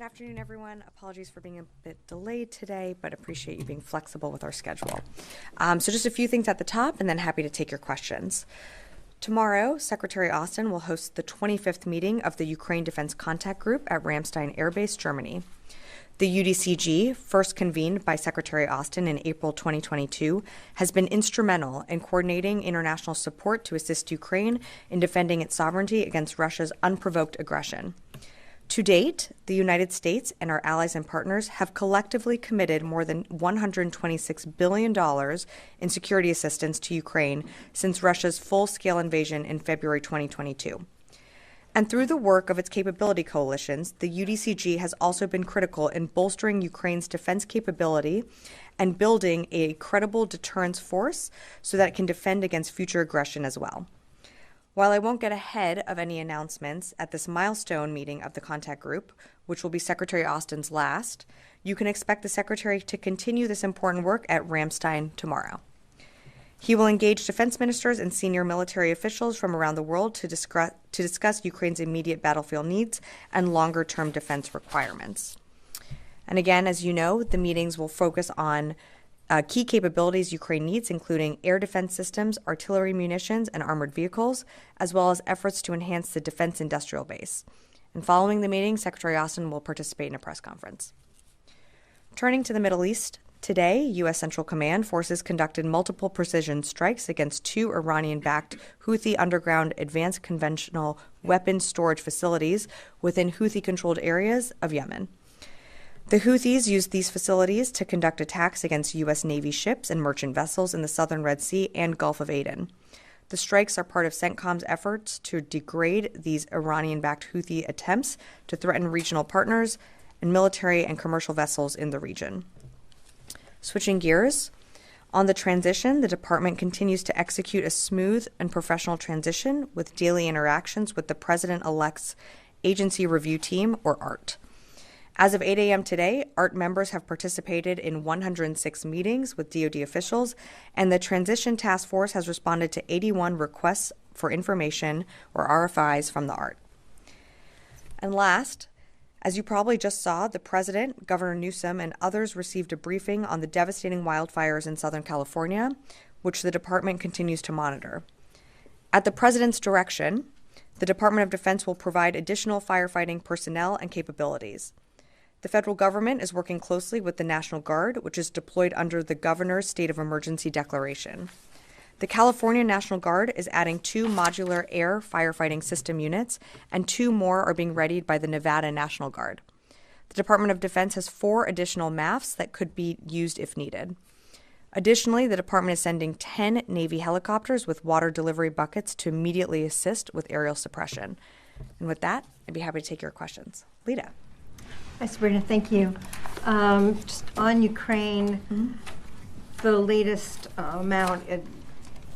afternoon, everyone. Apologies for being a bit delayed today, but appreciate you being flexible with our schedule. So just a few things at the top, and then happy to take your questions. Tomorrow, Secretary Austin will host the 25th meeting of the Ukraine Defense Contact Group at Ramstein Air Base, Germany. The UDCG, first convened by Secretary Austin in April 2022, has been instrumental in coordinating international support to assist Ukraine in defending its sovereignty against Russia's unprovoked aggression. To date, the United States and our allies and partners have collectively committed more than $126 billion in security assistance to Ukraine since Russia's full-scale invasion in February 2022. And through the work of its capability coalitions, the UDCG has also been critical in bolstering Ukraine's defense capability and building a credible deterrence force so that it can defend against future aggression as well. While I won't get ahead of any announcements at this milestone meeting of the contact group, which will be Secretary Austin's last, you can expect the Secretary to continue this important work at Ramstein tomorrow. He will engage defense ministers and senior military officials from around the world to discuss Ukraine's immediate battlefield needs and longer-term defense requirements. And again, as you know, the meetings will focus on key capabilities Ukraine needs, including air defense systems, artillery munitions, and armored vehicles, as well as efforts to enhance the defense industrial base. And following the meeting, Secretary Austin will participate in a press conference. Turning to the Middle East, today, U.S. Central Command forces conducted multiple precision strikes against two Iranian-backed Houthi underground advanced conventional weapons storage facilities within Houthi-controlled areas of Yemen. The Houthis used these facilities to conduct attacks against U.S. Navy ships and merchant vessels in the southern Red Sea and Gulf of Aden. The strikes are part of CENTCOM's efforts to degrade these Iranian-backed Houthi attempts to threaten regional partners and military and commercial vessels in the region. Switching gears, on the transition, the department continues to execute a smooth and professional transition with daily interactions with the President-elect's Agency Review Team, or ART. As of 8 a.m. today, ART members have participated in 106 meetings with DoD officials, and the Transition Task Force has responded to 81 requests for information, or RFIs, from the ART. And last, as you probably just saw, the President, Governor Newsom, and others received a briefing on the devastating wildfires in Southern California, which the department continues to monitor. At the President's direction, the Department of Defense will provide additional firefighting personnel and capabilities. The federal government is working closely with the National Guard, which is deployed under the Governor's State of Emergency declaration. The California National Guard is adding 2 modular air firefighting system units, and 2 more are being readied by the Nevada National Guard. The Department of Defense has 4 additional MAFs that could be used if needed. Additionally, the department is sending 10 Navy helicopters with water delivery buckets to immediately assist with aerial suppression. And with that, I'd be happy to take your questions. Lita. Hi, Sabrina. Thank you. Just on Ukraine, the latest amount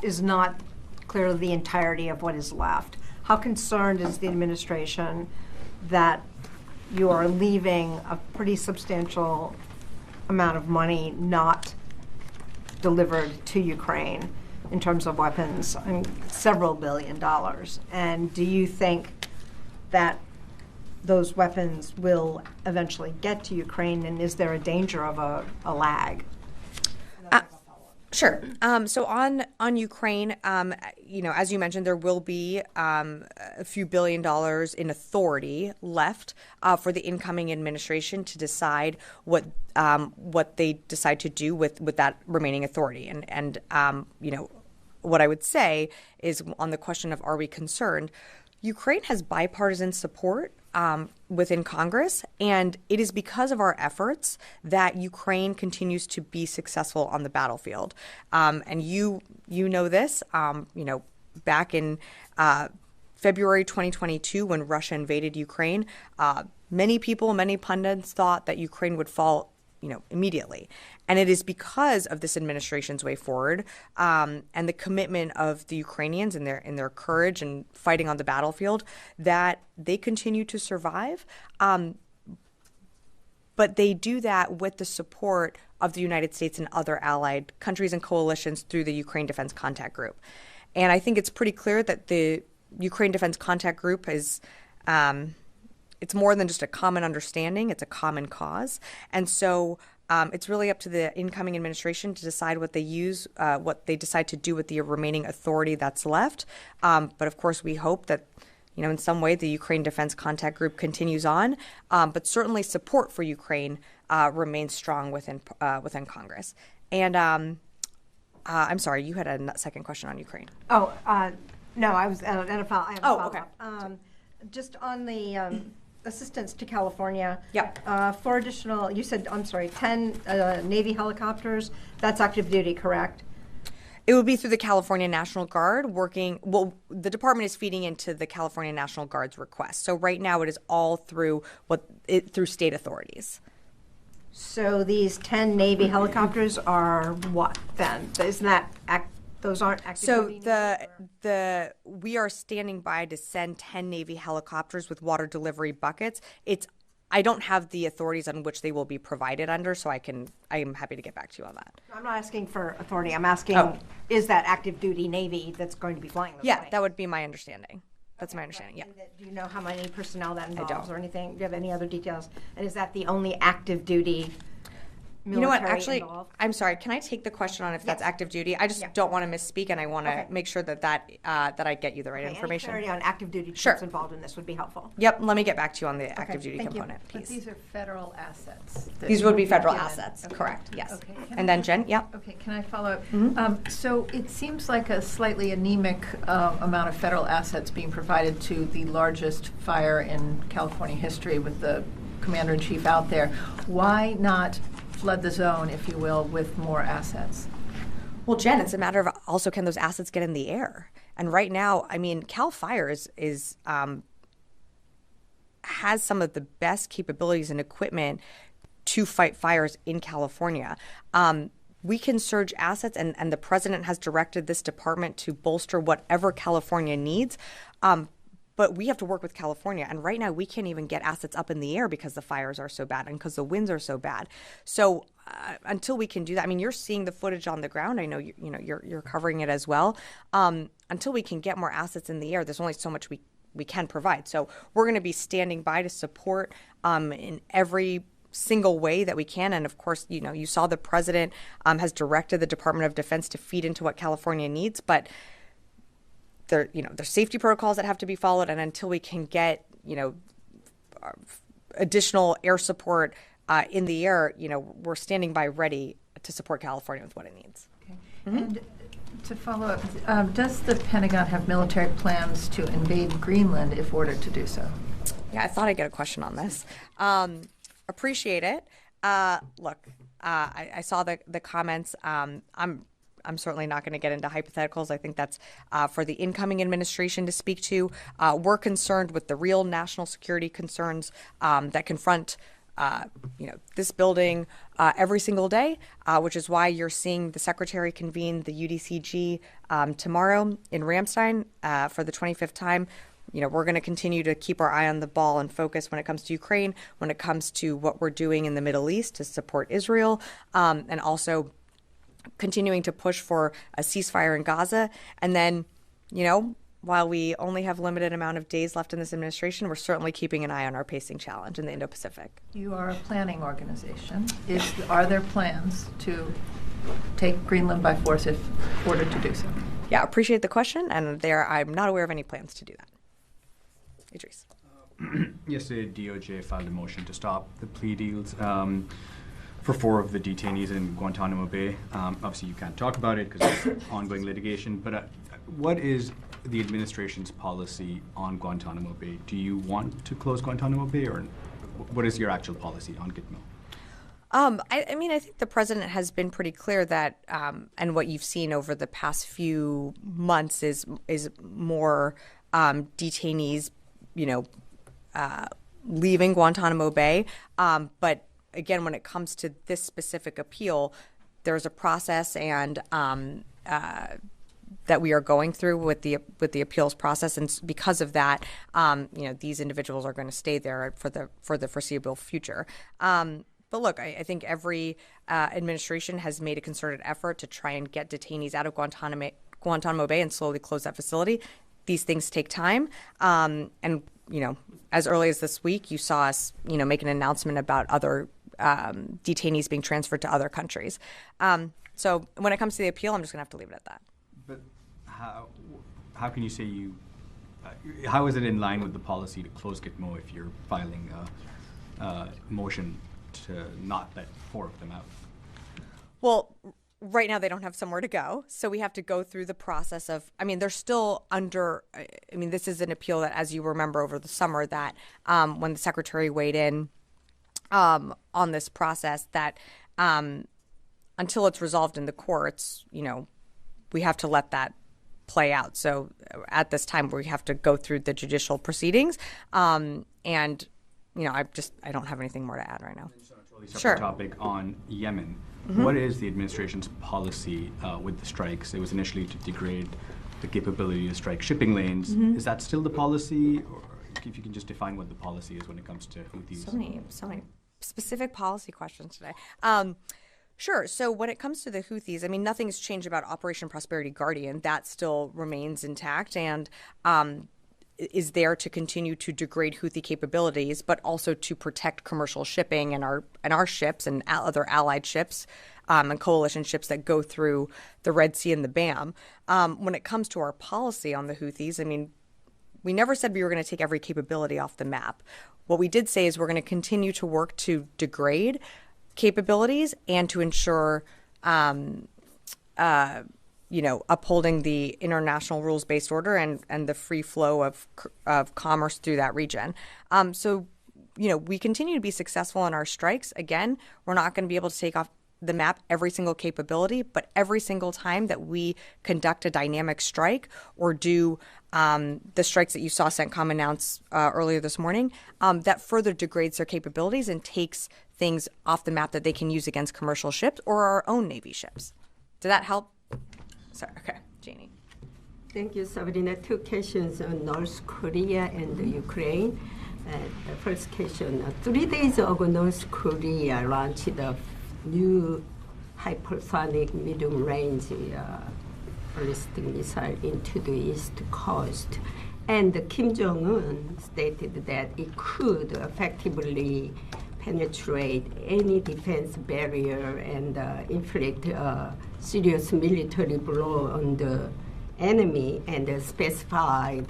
is not clearly the entirety of what is left. How concerned is the administration that you are leaving a pretty substantial amount of money not delivered to Ukraine in terms of weapons? I mean, several $1 billion. And do you think that those weapons will eventually get to Ukraine, and is there a danger of a lag? Sure. So on Ukraine, as you mentioned, there will be a few $1 billion in authority left for the incoming administration to decide what they decide to do with that remaining authority. And what I would say is, on the question of are we concerned, Ukraine has bipartisan support within Congress, and it is because of our efforts that Ukraine continues to be successful on the battlefield. And you know this, back in February 2022, when Russia invaded Ukraine, many pundits thought that Ukraine would fall immediately. And it is because of this administration's way forward and the commitment of the Ukrainians and their courage and fighting on the battlefield that they continue to survive. But they do that with the support of the United States and other allied countries and coalitions through the Ukraine Defense Contact Group. And I think it's pretty clear that the Ukraine Defense Contact Group is it's more than just a common understanding, it's a common cause. And so it's really up to the incoming administration to decide what they decide to do with the remaining authority that's left. But of course, we hope that, in some way the Ukraine Defense Contact Group continues on. But certainly support for Ukraine remains strong within Congress. And I'm sorry, you had a second question on Ukraine. Oh, no, I was at a follow-up. Okay. Just on the assistance to California. Yep. For additional, you said, 10 Navy helicopters. That's active duty, correct? It would be through the California National Guard the department is feeding into the California National Guard's request. So right now it is all through through state authorities. So these 10 Navy helicopters are what then? Isn't that those aren't active duty? So we are standing by to send 10 Navy helicopters with water delivery buckets. I don't have the authorities on which they will be provided under, so I am happy to get back to you on that. I'm not asking for authority. I'm asking, is that active duty Navy that's going to be flying those planes? That would be my understanding. That's my understanding, yeah. Do you know how many personnel that involves don't. or anything? Do you have any other details? And is that the only active duty military You know what, actually, involved? I'm sorry, can I take the question on if that's active duty? I just don't want to misspeak, and I want to make sure that I get you the right information. Any clarity on active duty Sure. troops involved in this would be helpful. Yep, let me get back to you on the active duty thank you. component, But please. these are federal assets. These would be federal given. assets, Okay. correct, yes. Okay. And then Jen, Okay, can I follow up? So it seems like a slightly anemic amount of federal assets being provided to the largest fire in California history with the commander-in-chief out there. Why not flood the zone, if you will, with more assets? Well, Jen, it's a matter of also can those assets get in the air? And right now, I mean, Cal Fire has some of the best capabilities and equipment to fight fires in California. We can surge assets, and the president has directed this department to bolster whatever California needs. But we have to work with California. And right now, we can't even get assets up in the air because the fires are so bad and because the winds are so bad. So until we can do that, I mean, you're seeing the footage on the ground. I know you're covering it as well. Until we can get more assets in the air, there's only so much we can provide. So we're going to be standing by to support in every single way that we can. And of course, you saw the president has directed the Department of Defense to feed into what California needs. But there's safety protocols that have to be followed, and until we can get additional air support in the air, we're standing by ready to support California with what it needs. Okay. And to follow up, does the Pentagon have military plans to invade Greenland if ordered to do so? Yeah, I thought I'd get a question on this. Appreciate it. Look, I saw the comments. I'm certainly not going to get into hypotheticals. I think that's for the incoming administration to speak to. We're concerned with the real national security concerns that confront this building every single day, which is why you're seeing the Secretary convene the UDCG tomorrow in Ramstein for the 25th time. We're going to continue to keep our eye on the ball and focus when it comes to Ukraine, when it comes to what we're doing in the Middle East to support Israel, and also continuing to push for a ceasefire in Gaza. And then, while we only have limited amount of days left in this administration, we're certainly keeping an eye on our pacing challenge in the Indo-Pacific. You are a planning organization. Are there plans to take Greenland by force if ordered to do so? Yeah, appreciate the question, and I'm not aware of any plans to do that. Idris. Yesterday, DOJ filed a motion to stop the plea deals for 4 of the detainees in Guantanamo Bay. Obviously, you can't talk about it because it's ongoing litigation, but what is the administration's policy on Guantanamo Bay? Do you want to close Guantanamo Bay, or what is your actual policy on Gitmo? I think the president has been pretty clear that, and what you've seen over the past few months is more detainees, leaving Guantanamo Bay. But again, when it comes to this specific appeal, there's a process and that we are going through with the appeals process, and because of that, these individuals are going to stay there for the foreseeable future. But look, I think every administration has made a concerted effort to try and get detainees out of Guantanamo Bay and slowly close that facility. These things take time, and as early as this week, you saw us, make an announcement about other detainees being transferred to other countries. So when it comes to the appeal, I'm just going to have to leave it at that. But how can you say how is it in line with the policy to close Gitmo if you're filing a motion to not let 4 of them out? Well, right now they don't have somewhere to go, so we have to go through the process of, they're still under, this is an appeal that, as you remember over the summer, that when the Secretary weighed in on this process, that until it's resolved in the courts, we have to let that play out. So at this time, we have to go through the judicial proceedings, and I don't have anything more to add right now. Separate topic on Yemen. Mm-hmm. What is the administration's policy with the strikes? It was initially to degrade the capability to strike shipping lanes. Mm-hmm. Is that still the policy? Or if you can just define what the policy is when it comes to Houthis. So many specific policy questions today. Sure. So when it comes to the Houthis, nothing's changed about Operation Prosperity Guardian. That still remains intact and is there to continue to degrade Houthi capabilities, but also to protect commercial shipping and our ships and other allied ships and coalition ships that go through the Red Sea and the BAM. When it comes to our policy on the Houthis, we never said we were going to take every capability off the map. What we did say is we're going to continue to work to degrade capabilities and to ensure upholding the international rules-based order and the free flow of commerce through that region. So we continue to be successful in our strikes. Again, we're not going to be able to take off the map every single capability, but every single time that we conduct a dynamic strike or do the strikes that you saw CENTCOM announce earlier this morning, that further degrades their capabilities and takes things off the map that they can use against commercial ships or our own Navy ships. Did that help? Sorry, okay, Janie. Thank you, Sabrina. 2 questions on North Korea and Ukraine. The first question, 3 days ago, North Korea launched a new hypersonic medium-range ballistic missile into the east coast. And Kim Jong-un stated that it could effectively penetrate any defense barrier and inflict a serious military blow on the enemy, and specified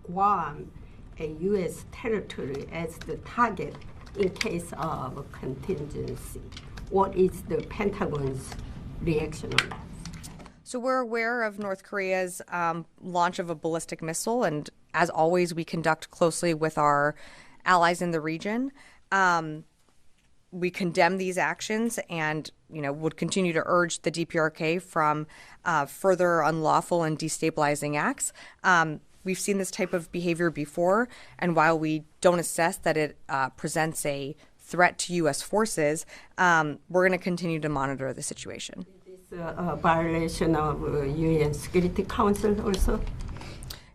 Guam, a U.S. territory, as the target in case of a contingency. What is the Pentagon's reaction on that? So we're aware of North Korea's launch of a ballistic missile, and as always, we conduct closely with our allies in the region. We condemn these actions and, would continue to urge the DPRK from further unlawful and destabilizing acts. We've seen this type of behavior before, and while we don't assess that it presents a threat to U.S. forces, we're going to continue to monitor the situation. Is this a violation of UN Security Council also?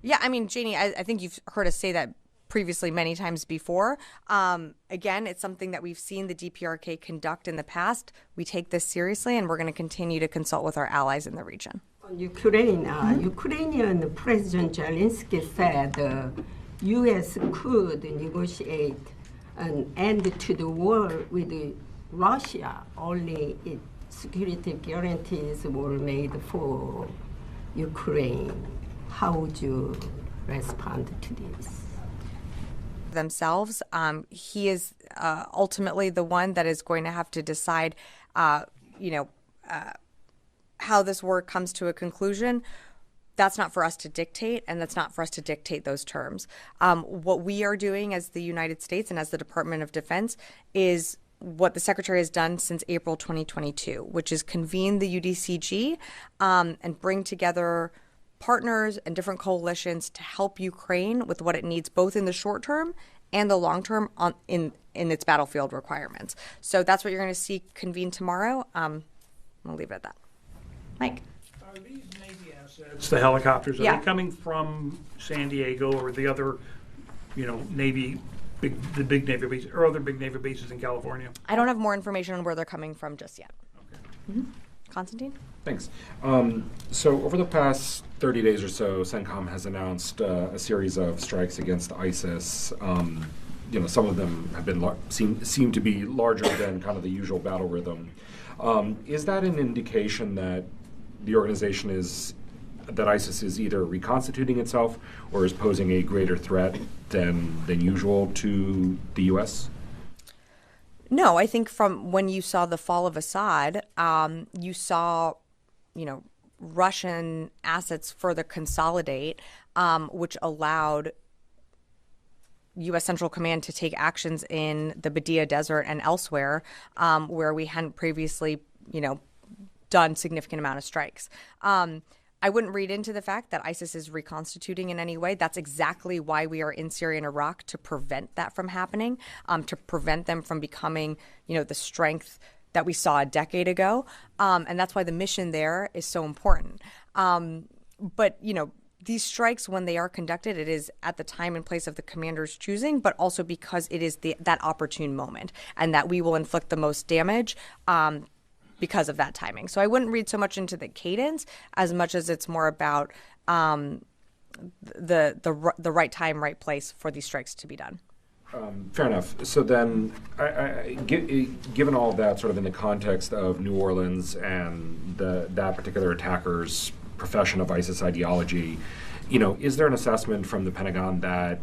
Yeah, Janie, I think you've heard us say that previously many times before. Again, it's something that we've seen the DPRK conduct in the past. We take this seriously, and we're going to continue to consult with our allies in the region. On Ukraine, Ukrainian President Zelensky said the U.S. could negotiate an end to the war with Russia only if security guarantees were made for Ukraine. How would you respond to this? Themselves. He is ultimately the one that is going to have to decide, how this war comes to a conclusion. That's not for us to dictate, and that's not for us to dictate those terms. What we are doing as the United States and as the Department of Defense is what the Secretary has done since April 2022, which is convene the UDCG and bring together partners and different coalitions to help Ukraine with what it needs, both in the short term and the long term in its battlefield requirements. So that's what you're going to see convene tomorrow. I'll leave it at that. Mike. Are these Navy assets, the helicopters, are Yeah. they coming from San Diego or the other, Navy, the big Navy bases, or other big Navy bases in California? I don't have more information on where they're coming from just yet. Okay. Constantine? Thanks. So over the past 30 days or so, CENTCOM has announced a series of strikes against ISIS. Some of them have been seem to be larger than kind of the usual battle rhythm. Is that an indication that the organization that ISIS is either reconstituting itself or is posing a greater threat than usual to the U.S.? No, I think from when you saw the fall of Assad, you saw, Russian assets further consolidate, which allowed U.S. Central Command to take actions in the Badia Desert and elsewhere, where we hadn't previously, done significant amount of strikes. I wouldn't read into the fact that ISIS is reconstituting in any way. That's exactly why we are in Syria and Iraq, to prevent that from happening, to prevent them from becoming, the strength that we saw a decade ago. And that's why the mission there is so important. But these strikes, when they are conducted, it is at the time and place of the commander's choosing, but also because it is that opportune moment, and that we will inflict the most damage because of that timing. So I wouldn't read so much into the cadence as much as it's more about the right time, right place for these strikes to be done. Fair enough. So then, given all of that sort of in the context of New Orleans and that particular attacker's profession of ISIS ideology, is there an assessment from the Pentagon that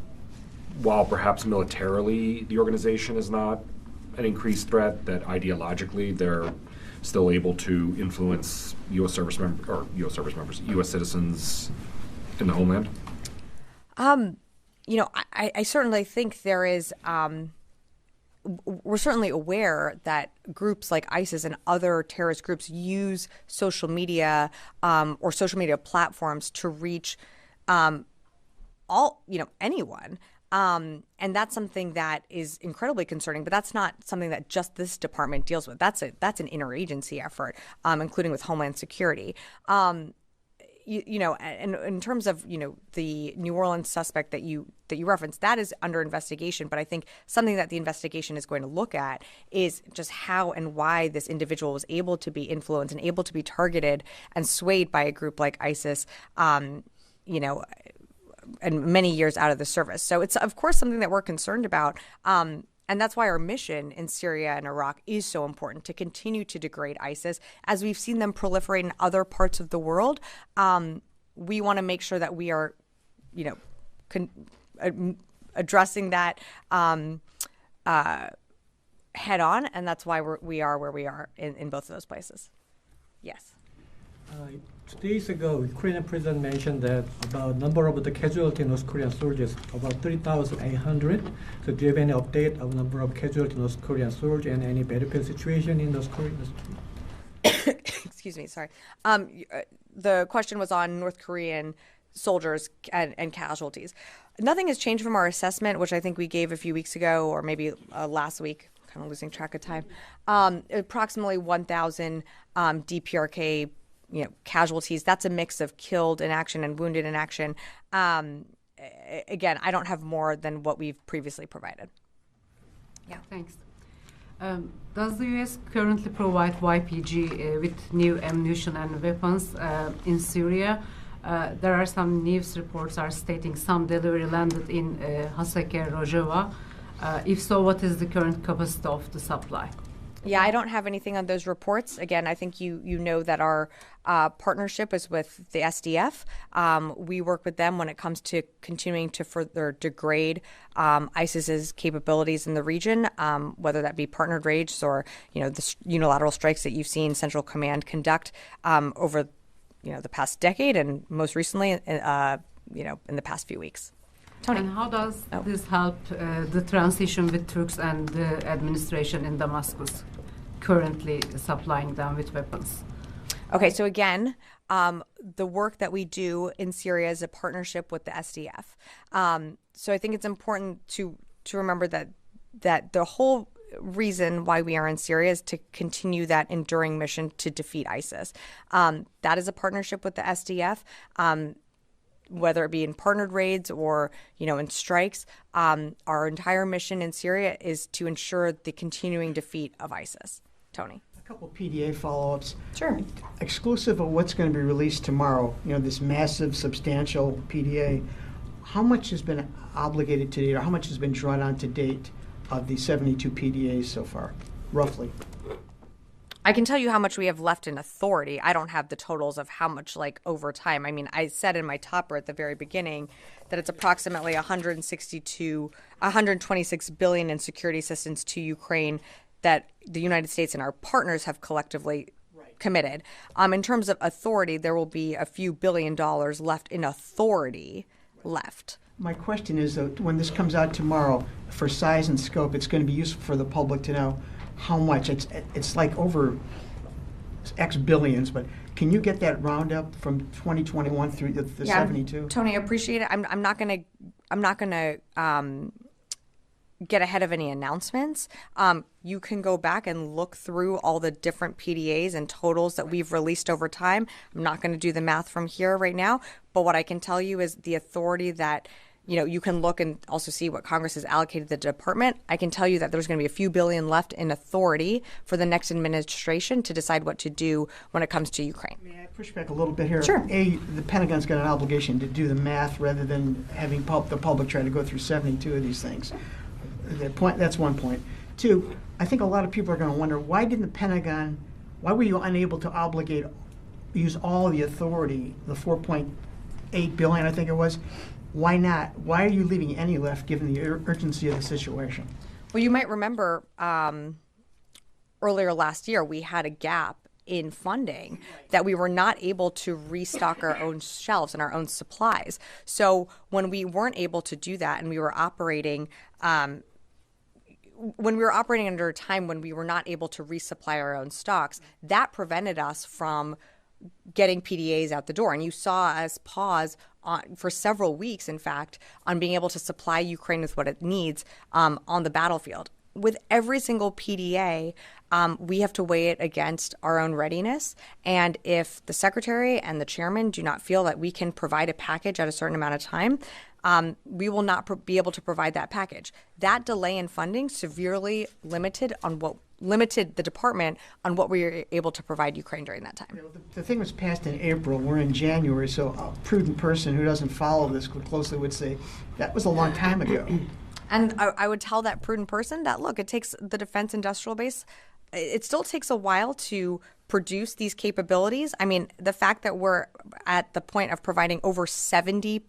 while perhaps militarily the organization is not an increased threat, that ideologically they're still able to influence U.S. service members, U.S. citizens in the homeland? I certainly think there is. We're certainly aware that groups like ISIS and other terrorist groups use social media or social media platforms to reach anyone. And that's something that is incredibly concerning, but that's not something that just this department deals with. That's an interagency effort, including with Homeland Security. And in terms of, the New Orleans suspect that you referenced, that is under investigation. But I think something that the investigation is going to look at is just how and why this individual was able to be influenced and able to be targeted and swayed by a group like ISIS, and many years out of the service. So it's, of course, something that we're concerned about. And that's why our mission in Syria and Iraq is so important, to continue to degrade ISIS. As we've seen them proliferate in other parts of the world, we want to make sure that we are, addressing that head on. And that's why we are where we are in both of those places. Yes. 2 days ago, Ukrainian president mentioned that about number of the casualty North Korean soldiers, about 3,800. So do you have any update of number of casualty North Korean soldiers and any battlefield situation in North Korea? Excuse me, sorry. The question was on North Korean soldiers and casualties. Nothing has changed from our assessment, which I think we gave a few weeks ago, or maybe last week, kind of losing track of time. Approximately 1,000 DPRK casualties. That's a mix of killed in action and wounded in action. Again, I don't have more than what we've previously provided. Yeah. Thanks. Does the U.S. currently provide YPG with new ammunition and weapons in Syria? There are some news reports are stating some delivery landed in Hasake, Rojava. If so, what is the current capacity of the supply? Yeah, I don't have anything on those reports. Again, I think you know that our partnership is with the SDF. We work with them when it comes to continuing to further degrade ISIS's capabilities in the region, whether that be partnered raids or the unilateral strikes that you've seen Central Command conduct over the past decade and most recently in the past few weeks. Tony. And how does this help the transition with Turks and the administration in Damascus currently supplying them with weapons? Okay, so again, the work that we do in Syria is a partnership with the SDF. So I think it's important to remember that the whole reason why we are in Syria is to continue that enduring mission to defeat ISIS. That is a partnership with the SDF. Whether it be in partnered raids or, in strikes, our entire mission in Syria is to ensure the continuing defeat of ISIS. Tony. Couple PDA follow-ups. Sure. Exclusive of what's going to be released tomorrow, this massive, substantial PDA, how much has been obligated to date, or how much has been drawn on to date of the 72 PDAs so far, roughly? I can tell you how much we have left in authority. I don't have the totals of how much, over time. I mean, I said in my topper at the very beginning that it's approximately 126 billion in security assistance to Ukraine that the United States and our partners have collectively committed. In terms of authority, there will be a few $billions left in authority left. My question is, when this comes out tomorrow, for size and scope, it's going to be useful for the public to know how much. It's like over X billions, but can you get that roundup from 2021 through the 72? Tony, I appreciate it. I'm not gonna get ahead of any announcements. You can go back and look through all the different PDAs and totals that we've released over time. I'm not going to do the math from here right now, but what I can tell you is the authority that you can look and also see what Congress has allocated the department. I can tell you that there's going to be a few billion left in authority for the next administration to decide what to do when it comes to Ukraine. May I push back a little bit here? Sure. The Pentagon's got an obligation to do the math rather than having the public try to go through 72 of these things. That's one point. Two, I think a lot of people are going to wonder, why were you unable to use all the authority, the 4.8 billion, I think it was? Why not? Why are you leaving any left given the urgency of the situation? Well, you might remember earlier last year, we had a gap in funding that we were not able to restock our own shelves and our own supplies. So when we weren't able to do that and we were operating under a time when we were not able to resupply our own stocks, that prevented us from getting PDAs out the door. And you saw us pause for several weeks, in fact, on being able to supply Ukraine with what it needs on the battlefield. With every single PDA, we have to weigh it against our own readiness. And if the secretary and the chairman do not feel that we can provide a package at a certain amount of time, we will not be able to provide that package. That delay in funding severely limited the department on what we were able to provide Ukraine during that time. The thing was passed in April. We're in January, so a prudent person who doesn't follow this closely would say that was a long time ago. And I would tell that prudent person that, look, it takes the defense industrial base, it still takes a while to produce these capabilities. I mean, the fact that we're at the point of providing over 70,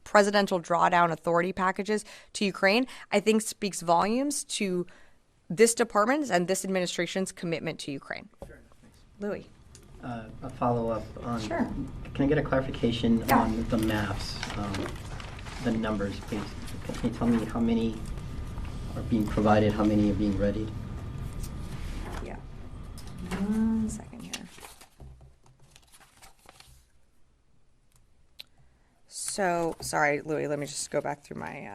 presidential drawdown authority packages to Ukraine, I think speaks volumes to this department's and this administration's commitment to Ukraine. Sure. Louis. A follow-up on. Sure. Can I get a clarification on the maps, the numbers, please? Can you tell me how many are being provided, how many are being readied? Yeah. 1 second here. So, sorry, Louis, let me just go back through my...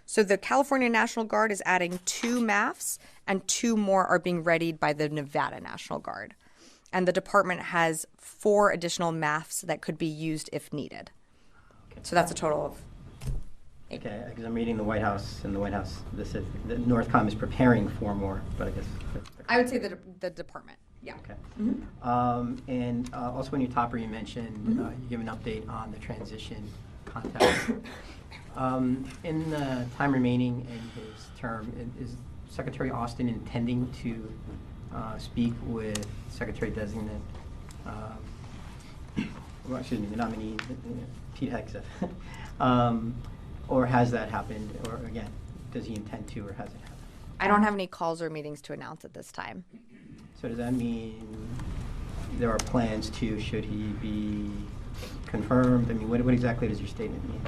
So the California National Guard is adding 2 MAFs, and 2 more are being readied by the Nevada National Guard. And the department has 4 additional MAFs that could be used if needed. Okay. So that's a total of 8. Okay, because I'm reading the White House, and the White House, this says that NORTHCOM is preparing 4 more, but I guess... I would say the department, yeah. Okay. Mm-hmm. And also in your topper you mentioned, you give an update on the transition contact. In the time remaining in his term, is Secretary Austin intending to speak with Secretary-designate, the nominee, Pete Hegseth, or has that happened, or again, does he intend to, or has it happened? I don't have any calls or meetings to announce at this time. So does that mean there are plans to, should he be confirmed? I mean, what exactly does your statement mean?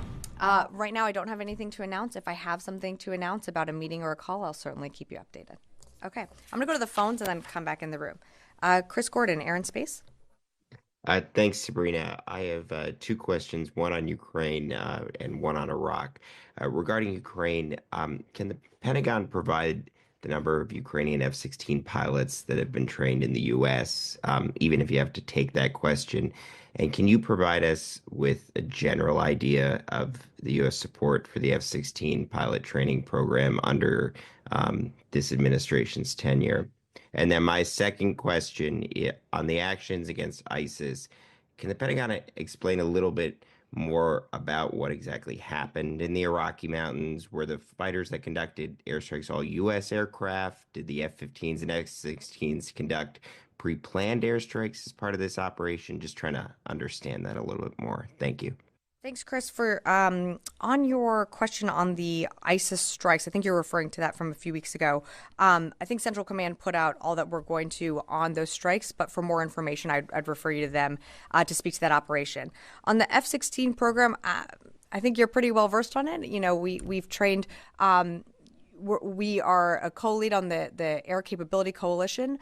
Right now, I don't have anything to announce. If I have something to announce about a meeting or a call, I'll certainly keep you updated. Okay. I'm going to go to the phones and then come back in the room. Chris Gordon, Air and Space. Thanks, Sabrina. I have 2 questions, one on Ukraine and one on Iraq. Regarding Ukraine, can the Pentagon provide the number of Ukrainian F-16 pilots that have been trained in the U.S., even if you have to take that question? And can you provide us with a general idea of the U.S. support for the F-16 pilot training program under this administration's tenure? And then my second question on the actions against ISIS, can the Pentagon explain a little bit more about what exactly happened in the Iraqi mountains? Were the fighters that conducted airstrikes all U.S. aircraft? Did the F-15s and X-16s conduct pre-planned airstrikes as part of this operation? Just trying to understand that a little bit more. Thank you. Thanks, Chris, for on your question on the ISIS strikes. I think you're referring to that from a few weeks ago. I think Central Command put out all that we're going to on those strikes, but for more information, I'd refer you to them to speak to that operation. On the F-16 program, I think you're pretty well versed on it. You know, we've trained. We are a co-lead on the Air Capability Coalition.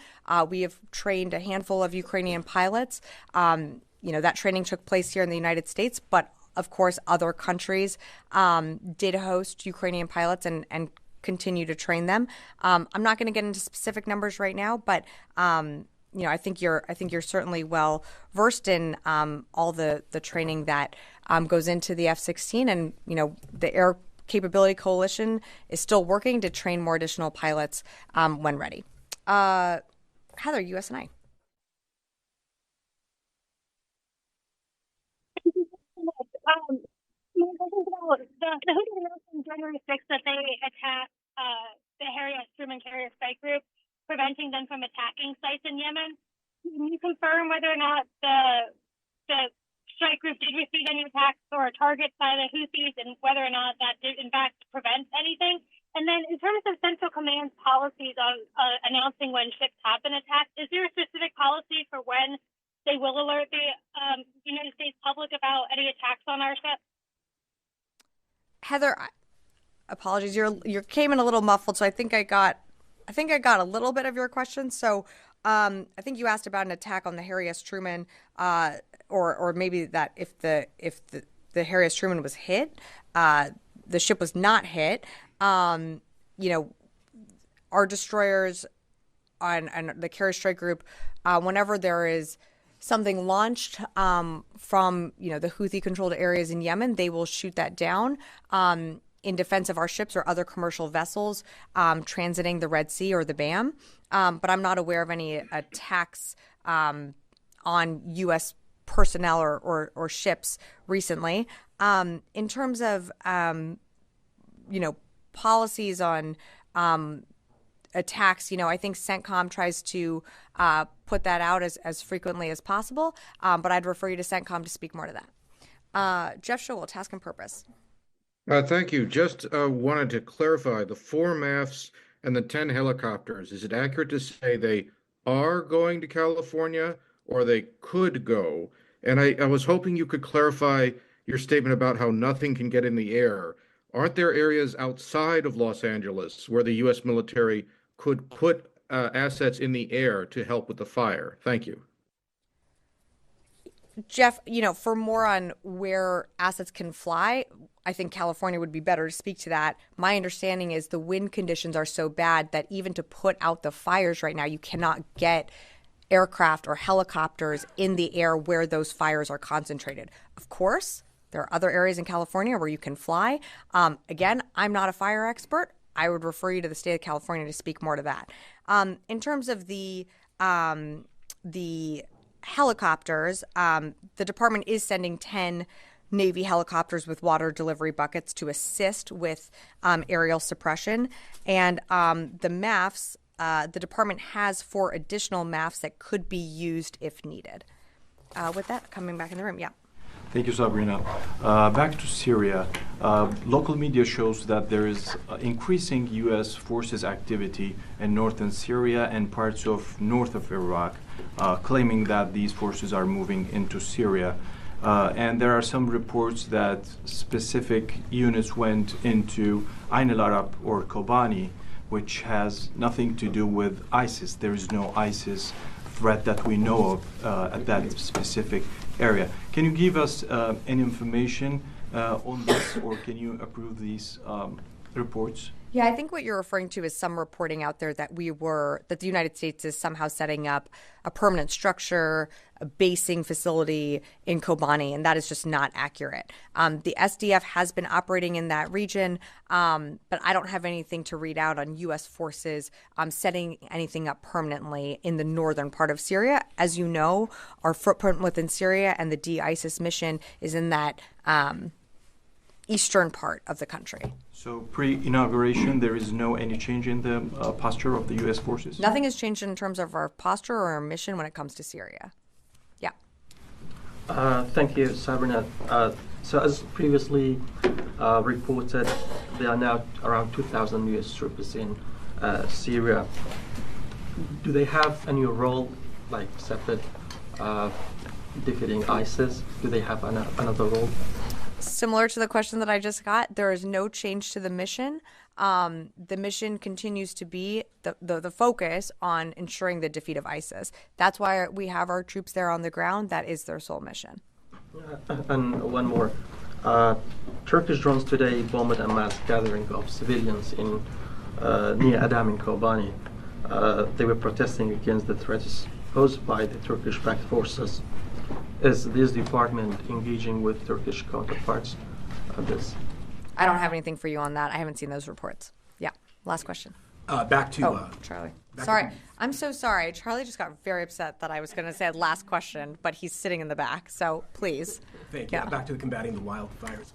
We have trained a handful of Ukrainian pilots. You know, that training took place here in the United States, but of course, other countries did host Ukrainian pilots and continue to train them. I'm not going to get into specific numbers right now, but you know, I think you're certainly well versed in all the training that goes into the F-16, and you know, the Air Capability Coalition is still working to train more additional pilots when ready. Heather, USNI. The Houthi announced on January 6th that they attacked the Harriet Truman carrier strike group, preventing them from attacking sites in Yemen. Can you confirm whether or not the strike group did receive any attacks or targets by the Houthis, and whether or not that did in fact prevent anything? And then in terms of Central Command's policies on announcing when ships have been attacked, is there a specific policy for when they will alert the United States public about any attacks on our ships? Heather, apologies. You came in a little muffled, so I think I got a little bit of your question. So I think you asked about an attack on the Harry S. Truman, or maybe that if the Harry S. Truman was hit, the ship was not hit. You know, our destroyers and the carrier strike group, whenever there is something launched from, you know, the Houthi-controlled areas in Yemen, they will shoot that down in defense of our ships or other commercial vessels transiting the Red Sea or the BAM. But I'm not aware of any attacks on U.S. personnel or ships recently. In terms of, you know, policies on attacks, you know, I think CENTCOM tries to put that out as frequently as possible, but I'd refer you to CENTCOM to speak more to that. Jeff Schogel, Task and Purpose. Thank you. Just wanted to clarify the 4 MAFs and the 10 helicopters. Is it accurate to say they are going to California or they could go? And I was hoping you could clarify your statement about how nothing can get in the air. Aren't there areas outside of Los Angeles where the U.S. military could put assets in the air to help with the fire? Thank you. Jeff, you know, for more on where assets can fly, I think California would be better to speak to that. My understanding is the wind conditions are so bad that even to put out the fires right now, you cannot get aircraft or helicopters in the air where those fires are concentrated. Of course, there are other areas in California where you can fly. Again, I'm not a fire expert. I would refer you to the state of California to speak more to that. In terms of the helicopters, the department is sending 10 Navy helicopters with water delivery buckets to assist with aerial suppression. And the MAFs, the department has 4 additional MAFs that could be used if needed. With that, coming back in the room, yeah. Thank you, Sabrina. Back to Syria. Local media shows that there is increasing U.S. forces activity in northern Syria and parts of north of Iraq, claiming that these forces are moving into Syria. And there are some reports that specific units went into Ain al-Arab or Kobani, which has nothing to do with ISIS. There is no ISIS threat that we know of at that specific area. Can you give us any information on this, or can you approve these reports? Yeah, I think what you're referring to is some reporting out there that that the United States is somehow setting up a permanent structure, a basing facility in Kobani, and that is just not accurate. The SDF has been operating in that region, but I don't have anything to read out on U.S. forces setting anything up permanently in the northern part of Syria. As you know, our footprint within Syria and the de-ISIS mission is in that eastern part of the country. So pre-inauguration, there is no any change in the posture of the U.S. forces? Nothing has changed in terms of our posture or our mission when it comes to Syria. Yeah. Thank you, Sabrina. So as previously reported, there are now around 2,000 U.S. troops in Syria. Do they have any role, like separate defeating ISIS? Do they have another role? Similar to the question that I just got, there is no change to the mission. The mission continues to be the focus on ensuring the defeat of ISIS. That's why we have our troops there on the ground. That is their sole mission. And one more. Turkish drones today bombed a mass gathering of civilians in near Adam in Kobani. They were protesting against the threats posed by the Turkish-backed forces. Is this department engaging with Turkish counterparts on this? I don't have anything for you on that. I haven't seen those reports. Yeah. Last question. Back to Charlie. Sorry. I'm so sorry. Charlie just got very upset that I was going to say last question, but he's sitting in the back. So please. Thank you. Back to combating the wildfires.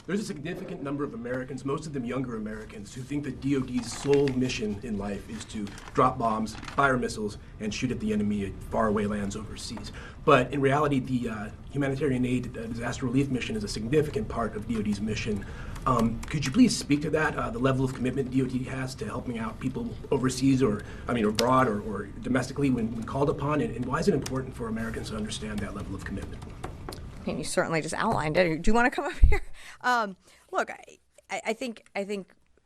There's a significant number of Americans, most of them younger Americans, who think that DoD's sole mission in life is to drop bombs, fire missiles, and shoot at the enemy at faraway lands overseas. But in reality, the humanitarian aid disaster relief mission is a significant part of DoD's mission. Could you please speak to that, the level of commitment DoD has to helping out people overseas or abroad or domestically when called upon, and why is it important for Americans to understand that level of commitment? And you certainly just outlined it. Do you want to come up here? Look, I think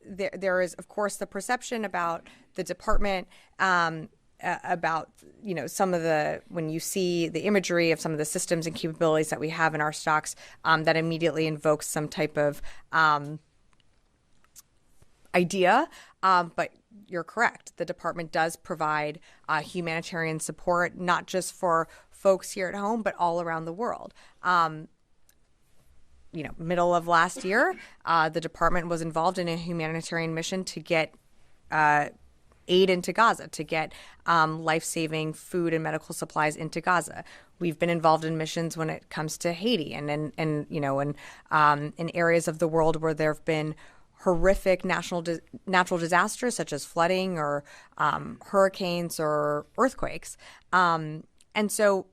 there is, of course, the perception about the department, about some of the, when you see the imagery of some of the systems and capabilities that we have in our stocks, that immediately invokes some type of idea, but you're correct. The department does provide humanitarian support, not just for folks here at home, but all around the world. Middle of last year, the department was involved in a humanitarian mission to get aid into Gaza, to get life-saving food and medical supplies into Gaza. We've been involved in missions when it comes to Haiti and in areas of the world where there have been horrific natural disasters such as flooding or hurricanes or earthquakes. And so,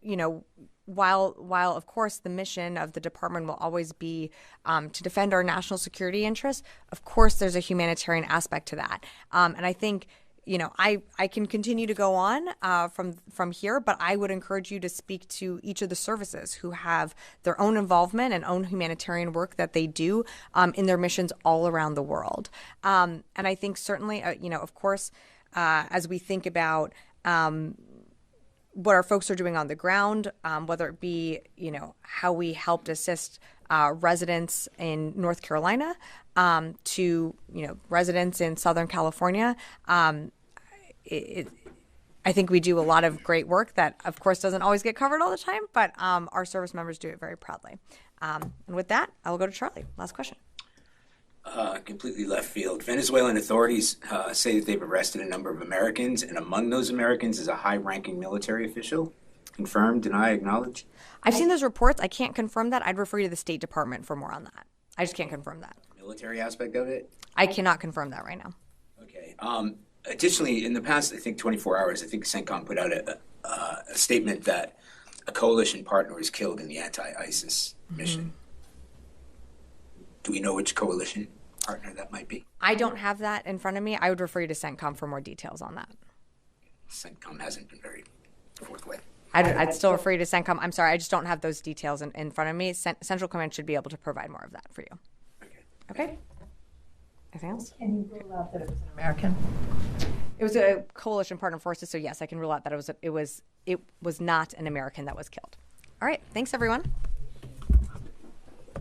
while of course the mission of the department will always be to defend our national security interests, of course there's a humanitarian aspect to that. And I think, I can continue to go on from here, but I would encourage you to speak to each of the services who have their own involvement and own humanitarian work that they do in their missions all around the world. And I think certainly, of course, as we think about what our folks are doing on the ground, whether it be, how we helped assist residents in North Carolina to, residents in Southern California. I think we do a lot of great work that, of course, doesn't always get covered all the time, but our service members do it very proudly. And with that, I will go to Charlie. Last question. Completely left field. Venezuelan authorities say that they've arrested a number of Americans, and among those Americans is a high-ranking military official. Confirm, deny, acknowledge? I've seen those reports. I can't confirm that. I'd refer you to the State Department for more on that. I just can't confirm that. Military aspect of it? I cannot confirm that right now. Okay. Additionally, in the past, I think 24 hours, I think CENTCOM put out a statement that a coalition partner was killed in the anti-ISIS mission. Do we know which coalition partner that might be? I don't have that in front of me. I would refer you to CENTCOM for more details on that. CENTCOM hasn't been very forthright. I'd still refer you to CENTCOM. I'm sorry, I just don't have those details in front of me. Central Command should be able to provide more of that for you. Okay? Anything else? Can you rule out that it was an American? It was a coalition partner forces, so yes, I can rule out that it was not an American that was killed. All right, thanks everyone.